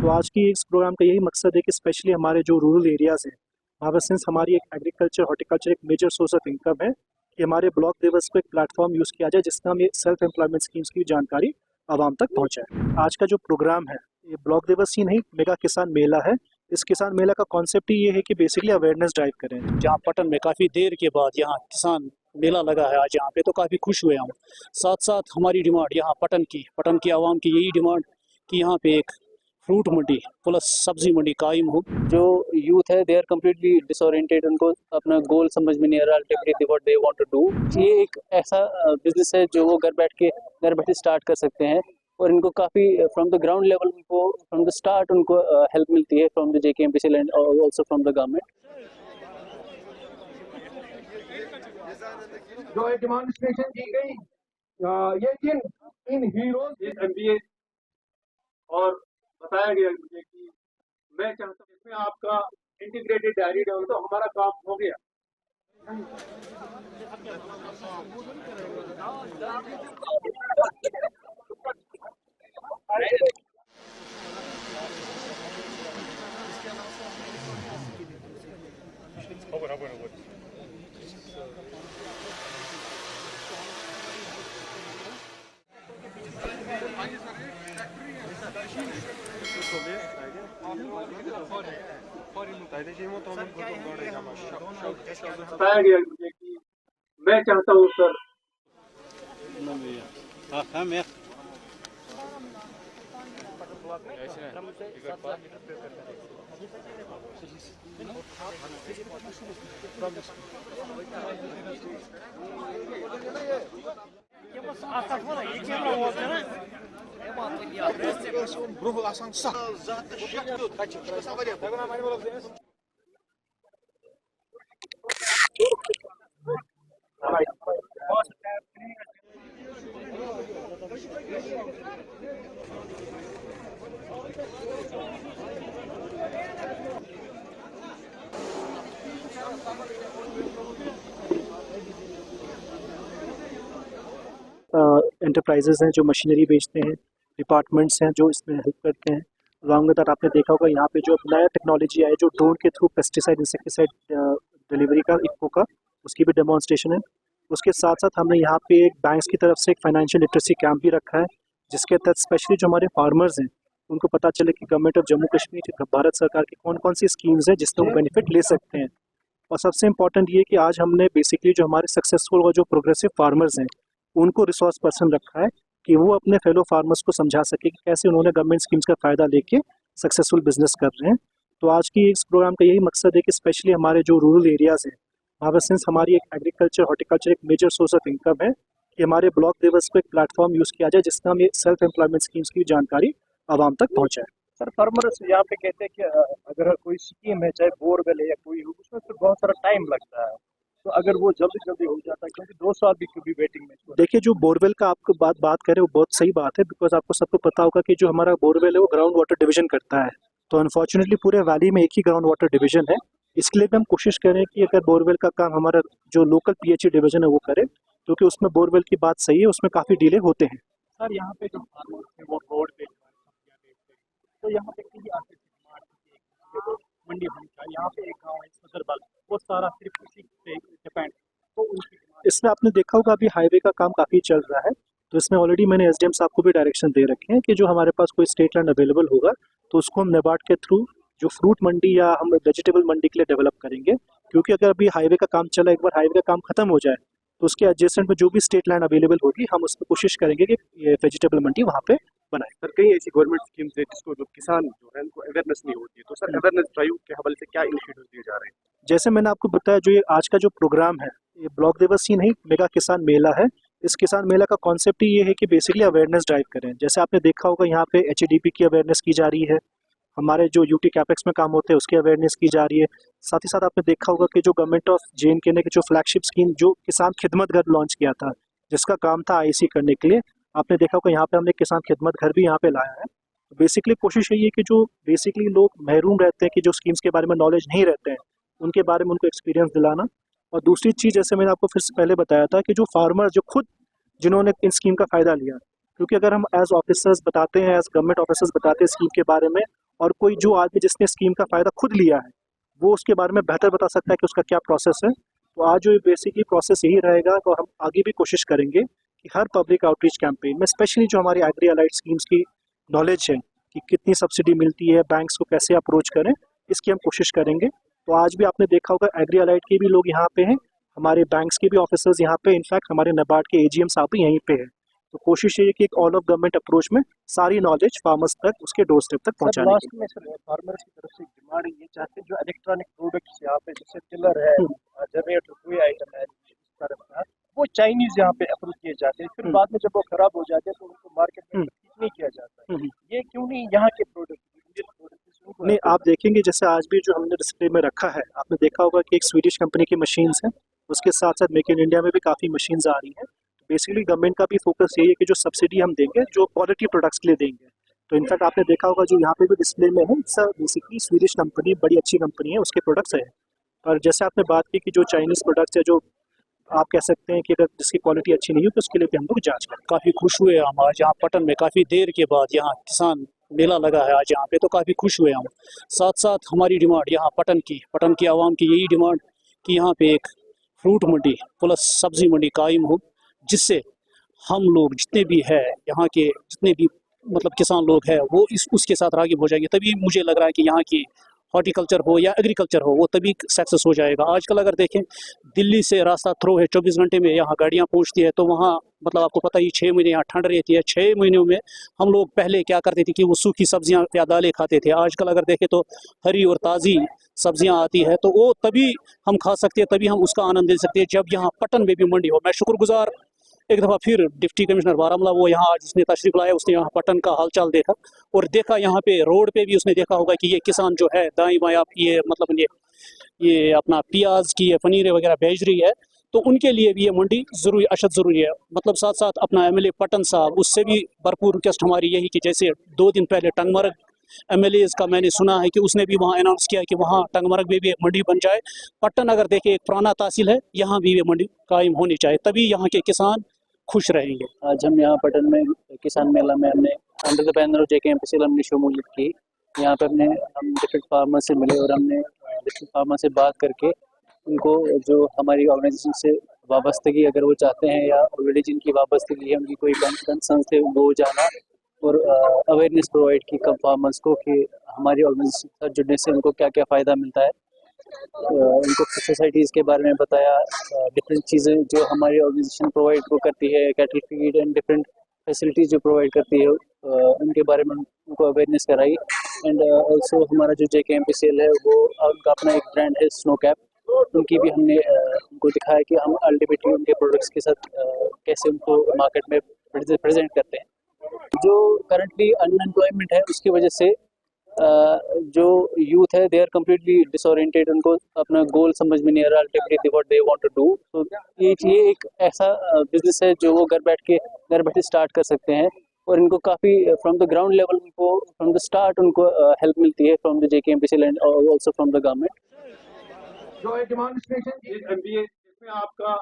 तो आज की इस प्रोग्राम का यही मकसद है कि स्पेशली हमारे जो रूरल एरियाज़ हैं वहाँ पर, सिंस हमारी एक एग्रीकल्चर हॉर्टिकल्चर एक मेजर सोर्स ऑफ इनकम है, कि हमारे ब्लॉक लेवल्स को एक प्लेटफॉर्म यूज़ किया जाए जिसका हम ये सेल्फ एम्प्लॉयमेंट स्कीम्स की जानकारी आवाम तक पहुँचाए। आज का जो प्रोग्राम है ये ब्लॉक लेवल्स ही नहीं, मेगा किसान मेला है। इस किसान मेला का कॉन्सेप्ट ही ये है कि बेसिकली अवेयरनेस ड्राइव करें। जहाँ पटन में काफ़ी देर के बाद यहाँ किसान मेला लगा है आज यहाँ पे, तो काफ़ी खुश हुए हम। साथ साथ हमारी डिमांड यहाँ पटन की आवाम की यही डिमांड कि यहाँ पे एक फ्रूट मंडी प्लस सब्जी मंडी कायम हो। जो यूथ है दे आर कम्प्लीटली डिसोरिएंटेड, उनको अपना गोल समझ में नहीं आ रहा what they want to do. ये एक ऐसा बिजनेस है जो वो घर बैठे स्टार्ट कर सकते हैं, और इनको काफ़ी फ्रॉम द ग्राउंड लेवल उनको फ्रॉम द स्टार्ट उनको हेल्प मिलती है from the JKMPCL and also from the government. जो डेमोन्स्ट्रेशन की गई ये इन हीरोज MBA और बताया गया मुझे कि मैं चाहता हूँ इसमें आपका इंटीग्रेटेड डायरी डेवलप, तो हमारा काम हो गया। बताया गया मुझे कि मैं चाहता हूँ सर एंटरप्राइजेज हैं जो मशीनरी बेचते हैं, डिपार्टमेंट्स हैं जो इसमें हेल्प करते हैं। अलॉन्ग विद दैट आपने देखा होगा यहाँ पे जो नया टेक्नोलॉजी आई जो ड्रोन के थ्रू पेस्टिसाइड इंसेक्टिसाइड डिलीवरी का इफ़को का, उसकी भी डेमोन्स्ट्रेशन है। उसके साथ साथ हमने यहाँ पे एक बैंक्स की तरफ से एक फाइनेंशियल लिटरेसी कैंप भी रखा है, जिसके तहत स्पेशली जो हमारे फार्मर्स हैं उनको पता चले कि गवर्नमेंट ऑफ जम्मू कश्मीर भारत सरकार की कौन कौन सी स्कीम्स हैं जिससे वो बेनिफिट ले सकते हैं। और सबसे इम्पॉर्टेंट ये कि आज हमने बेसिकली जो हमारे सक्सेसफुल और जो प्रोग्रेसिव फार्मर्स हैं उनको रिसोर्स पर्सन रखा है कि वो अपने फेलो फार्मर्स को समझा सके कि कैसे उन्होंने गवर्नमेंट स्कीम्स का फ़ायदा लेके सक्सेसफुल बिजनेस कर रहे हैं। तो आज की इस प्रोग्राम का यही मकसद है कि स्पेशली हमारे जो रूरल एरियाज़ हैं वहाँ पर, सिंस हमारी एक एग्रीकल्चर हॉर्टिकल्चर एक मेजर सोर्स ऑफ इनकम है, कि हमारे ब्लॉक लेवल्स को एक प्लेटफॉर्म यूज़ किया जाए जिसका हम ये सेल्फ एम्प्लॉयमेंट स्कीम्स की जानकारी आवाम तक पहुँचाए। सर फार्मर्स यहाँ पे कहते हैं कि अगर कोई स्कीम है चाहे बोरवेल है या कोई हो, उसमें फिर बहुत सारा टाइम लगता है, तो अगर वो जल्दी जल्दी हो जाता है क्योंकि 2 साल भी कभी वेटिंग में। देखिए जो बोरवेल का आपको बात करें वो बहुत सही बात है, बिकॉज आपको सबको पता होगा कि जो हमारा बोरवेल है वो ग्राउंड वाटर डिवीजन करता है, तो अनफॉर्चुनेटली पूरे वैली में एक ही ग्राउंड वाटर डिवीजन है। इसके लिए भी हम कोशिश करें कि अगर बोरवेल का काम हमारा जो लोकल PHE डिवीजन है वो करे, क्योंकि उसमें बोरवेल की बात सही है, उसमें काफ़ी डिले होते हैं। सर यहाँ पे जो फार्मर्स है वो रोड पे तो यहाँ पे कहीं आते मंडी यहाँ पे एक गाँव है सदरबल, वो सारा सिर्फ उसी पे डिपेंड, तो उनकी इसमें आपने देखा होगा अभी हाईवे का काम काफ़ी चल रहा है, तो इसमें ऑलरेडी मैंने SDM साहब को भी डायरेक्शन दे रखे हैं कि जो हमारे पास कोई स्टेट लैंड अवेलेबल होगा तो उसको हम NABARD के थ्रू जो फ्रूट मंडी या हम वेजिटेबल मंडी के लिए डेवलप करेंगे, क्योंकि अगर अभी हाईवे का काम चला, एक बार हाईवे का काम खत्म हो जाए तो उसके एडजेसेंट में जो भी स्टेट लैंड अवेलेबल होगी हम उसमें कोशिश करेंगे कि ये वेजिटेबल मंडी वहाँ पे बनाए। सर कई ऐसी गवर्नमेंट स्कीम्स है जिसको जो किसान जो है उनको अवेयरनेस नहीं होती है, तो सर अवेयरनेस ड्राइव के हवाले से क्या इनिशिएटिव दिए जा रहे हैं? जैसे मैंने आपको बताया जो ये आज का जो प्रोग्राम है ये ब्लॉक दिवस ही नहीं, मेगा किसान मेला है। इस किसान मेला का कॉन्सेप्ट ही ये है कि बेसिकली अवेयरनेस ड्राइव करें। जैसे आपने देखा होगा यहाँ पे HADP की अवेयरनेस की जा रही है, हमारे जो UT कैपेक्स में काम होते हैं उसकी अवेयरनेस की जा रही है। साथ ही साथ आपने देखा होगा कि जो गवर्नमेंट ऑफ JNK ने जो फ्लैगशिप स्कीम जो किसान खिदमत घर लॉन्च किया था, जिसका काम था IC करने के लिए, आपने देखा होगा यहाँ पे हमने किसान खिदमत घर भी यहाँ पे लाया है। तो बेसिकली कोशिश यही है कि जो बेसिकली लोग महरूम रहते हैं कि जो स्कीम्स के बारे में नॉलेज नहीं रहते हैं उनके बारे में उनको एक्सपीरियंस दिलाना। और दूसरी चीज़ जैसे मैंने आपको फिर से पहले बताया था कि जो फार्मर जो खुद जिन्होंने इन स्कीम का फ़ायदा लिया, क्योंकि अगर हम एज ऑफिसर्स बताते हैं, एज गवर्नमेंट ऑफिसर्स बताते हैं स्कीम के बारे में और कोई जो आदमी जिसने स्कीम का फ़ायदा खुद लिया है वो उसके बारे में बेहतर बता सकता है कि उसका क्या प्रोसेस है। तो आज जो बेसिकली प्रोसेस यही रहेगा, तो हम आगे भी कोशिश करेंगे कि हर पब्लिक आउटरीच कैंपेन में स्पेशली जो हमारी एग्री अलाइड स्कीम्स की नॉलेज है कि कितनी सब्सिडी मिलती है, बैंक्स को कैसे अप्रोच करें, इसकी हम कोशिश करेंगे। तो आज भी आपने देखा होगा एग्री अलाइड के भी लोग यहाँ पे हैं, हमारे बैंक्स के भी ऑफिसर्स यहाँ पे, इनफैक्ट हमारे नाबार्ड के एजीएम साहब भी यहीं पे हैं। तो कोशिश ये है कि एक ऑल ऑफ गवर्नमेंट अप्रोच में सारी नॉलेज फार्मर्स तक, उसके डोर स्टेप तक सर पहुँचाने की। लास्ट में सर फार्मर्स की तरफ से डिमांड ये चाहते हैं जो इलेक्ट्रॉनिक प्रोडक्ट्स यहाँ पे जैसे टिलर है, जनरेटर, कोई आइटम है इस तरफ का, वो चाइनीज यहाँ पे अप्रूव किए जाते हैं, फिर बाद में जब वो खराब हो जाते हैं तो उनको मार्केट में ठीक नहीं किया जाता है। ये क्यों नहीं यहाँ के प्रोडक्ट, इंडियन प्रोडक्ट नहीं, आप देखेंगे जैसे आज भी जो हमने डिस्प्ले में रखा है, आपने देखा होगा कि एक स्वीडिश कंपनी की मशीन्स हैं, उसके साथ साथ मेक इन इंडिया में भी काफ़ी मशीन्स आ रही हैं। बेसिकली गवर्नमेंट का भी फोकस यही है कि जो सब्सिडी हम देंगे जो क्वालिटी प्रोडक्ट्स के लिए देंगे। तो इनफैक्ट आपने देखा होगा जो यहाँ पे भी डिस्प्ले में है, सर बेसिकली स्वीडिश कंपनी, बड़ी अच्छी कंपनी है, उसके प्रोडक्ट्स है। पर जैसे आपने बात की कि जो चाइनीज़ प्रोडक्ट्स है, जो आप कह सकते हैं कि अगर जिसकी क्वालिटी अच्छी नहीं हो तो उसके लिए भी हम लोग जाँच करें। काफ़ी खुश हुए हम आज यहाँ पटन में, काफ़ी देर के बाद यहाँ किसान मेला लगा है आज यहाँ पे, तो काफ़ी खुश हुए हम। साथ साथ हमारी डिमांड यहाँ पटन की आवाम की यही डिमांड कि यहाँ पे एक फ्रूट मंडी प्लस सब्जी मंडी कायम हो, जिससे हम लोग जितने भी है यहाँ के जितने भी मतलब किसान लोग हैं वो उसके साथ राग़िब हो जाएंगे। तभी मुझे लग रहा है कि यहाँ की हॉर्टिकल्चर हो या एग्रीकल्चर हो वो तभी सक्सेस हो जाएगा। आजकल अगर देखें दिल्ली से रास्ता थ्रो है, 24 घंटे में यहाँ गाड़ियाँ पहुँचती है, तो वहाँ मतलब आपको पता ही 6 महीने यहाँ ठंड रहती है। 6 महीनों में हम लोग पहले क्या करते थे कि वो सूखी सब्जियाँ या दालें खाते थे। आजकल अगर देखें तो हरी और ताज़ी सब्जियाँ आती है, तो वो तभी हम खा सकते हैं, तभी हम उसका आनंद ले सकते हैं जब यहाँ पटन में भी मंडी हो। मैं शुक्रगुजार एक दफ़ा फिर डिप्टी कमिश्नर बारामूला, वो यहाँ आज उसने तशरीफ़ लाया, उसने यहाँ पटन का हालचाल देखा और देखा यहाँ पे रोड पे भी उसने देखा होगा कि ये किसान जो है दाएं बाएं आप ये मतलब ये अपना प्याज की ये पनीर वगैरह भेज रही है, तो उनके लिए भी ये मंडी ज़रूरी अशद ज़रूरी है। मतलब साथ साथ अपना एमएलए पटन साहब, उससे भी भरपूर रिक्वेस्ट हमारी यही कि जैसे 2 दिन पहले टंगमर्ग एमएलए का मैंने सुना है कि उसने भी वहाँ अनाउंस किया कि वहाँ टंगमर्ग में भी एक मंडी बन जाए। पटन अगर देखें एक पुराना तहसील है, यहाँ भी ये मंडी कायम होनी चाहिए, तभी यहाँ के किसान खुश रहेंगे। आज हम यहाँ पटन में किसान मेला में हमने under the banner of JKMPCL हमने शमूलियत की। यहाँ पे हम डिफरेंट फार्मर से मिले और हमने डिफरेंट फार्मर से बात करके उनको जो हमारी ऑर्गेनाइजेशन से वाबस्तगी अगर वो चाहते हैं या ऑलरेडी जिनकी वाबस्तगी है उनकी कोई कंसर्न थे वो जाना और अवेयरनेस प्रोवाइड की कब फार्मर्स को कि हमारी ऑर्गेनाइजेशन से जुड़ने से उनको क्या क्या फ़ायदा मिलता है। उनको सोसाइटीज़ के बारे में बताया, डिफरेंट चीज़ें जो हमारी ऑर्गेनाइजेशन प्रोवाइड वो करती है, cattle feed and different facilities जो प्रोवाइड करती है उनके बारे में उनको अवेयरनेस कराई। एंड ऑल्सो हमारा जो JKMPCL है वो उनका अपना एक ब्रांड है स्नो कैप, उनकी भी हमने उनको दिखाया कि हम अल्टीमेटली उनके प्रोडक्ट्स के साथ कैसे उनको मार्केट में प्रेजेंट करते हैं। जो करंटली अनएम्प्लॉयमेंट है उसकी वजह से जो यूथ है दे आर कम्प्लीटली डिसोरिएंटेड, उनको अपना गोल समझ में नहीं आ रहा ultimately what they want to do. तो ये एक ऐसा बिजनेस है जो वो घर बैठे स्टार्ट कर सकते हैं और इनको काफ़ी फ्रॉम द ग्राउंड लेवल उनको फ्रॉम द स्टार्ट उनको हेल्प मिलती है from the JKMPCL and also from the government. जो है डिमांड स्टेशन MBA इसमें आपका